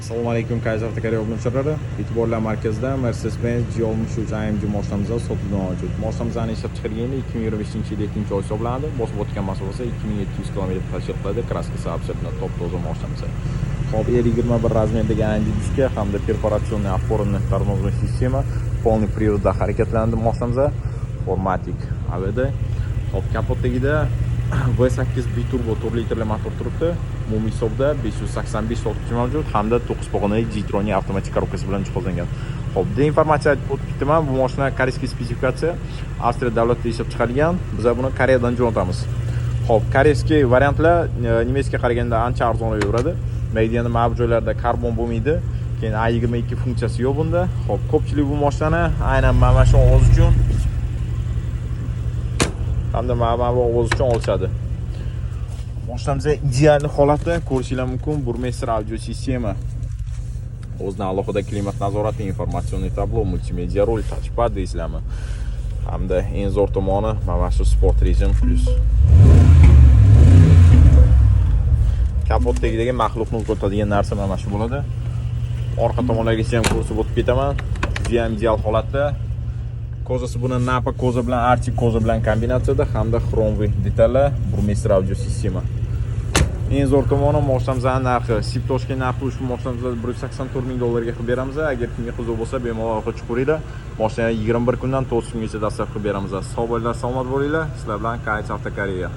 Assalomu alaykum, Kaiser Avtokoreya obunachilar. E'tiborlar markazida Mercedes-Benz G63 AMG mashinamiz sotuvga mavjud. Mashinamizni ishlab chiqargani 2025-yil 2-oy hisoblanadi. Bosib o'tgan masofasi 2700 km tashkil qiladi. Kraskasi absolyutno top-toza mashinamiz. Hop, R21 razmerdagi AMG diski hamda perforatsionniy опорный тормозной sistema полный приводda harakatlanadi mashinamiz. Formatik AVD. Hop, kapotdagida V8 biturbo 4 litrli motor turibdi. Umumiy hisobda 585 tortuvchi mavjud hamda 9 pog'onali G-Tronic avtomatik korobkasi bilan jihozlangan. Xo'p, bu informatsiya o'tib ketaman. Bu mashina koreyskiy spesifikatsiya, Avstriya davlatida ishlab chiqarilgan. Biz buni Koreyadan jo'natamiz. Xo'p, koreyskiy variantlar nemesiga qaraganda ancha arzonroq yuradi. Mediani ma'lum joylarda karbon bo'lmaydi. Keyin A22 funksiyasi yo'q bunda. Xo'p, ko'pchilik bu mashinani aynan mana shu ovoz uchun hamda mana bu ovoz uchun olishadi. Mashinamiz ideal holatda ko'rishingiz mumkin. Burmester audio sistema. O'zidan alohida klimat nazorati, informatsion tablo, multimedia rol, touchpad deysizlarmi? Hamda eng zo'r tomoni mana shu sport rejim plus. Kapotdagi maxluqni ko'rsatadigan narsa mana shu bo'ladi. Orqa tomonlargacha ham ko'rsatib o'tib ketaman. Juda ham ideal holatda. Kozasi buni Napa koza bilan Arctic koza bilan kombinatsiyada hamda xromli detallar, Burmester audio sistema. Eng zo'r tomoni mashinamizning narxi. Siptoshga narxi ushbu mashinamizda $184,000 ga qilib beramiz. Agar kimga qiziq bo'lsa, bemalol orqa chiqaringlar. Mashina 21 kundan 9 kungacha dastlab qilib beramiz. Sog' bo'linglar, salomat bo'linglar. Sizlar bilan Kaiser Avtokoreya.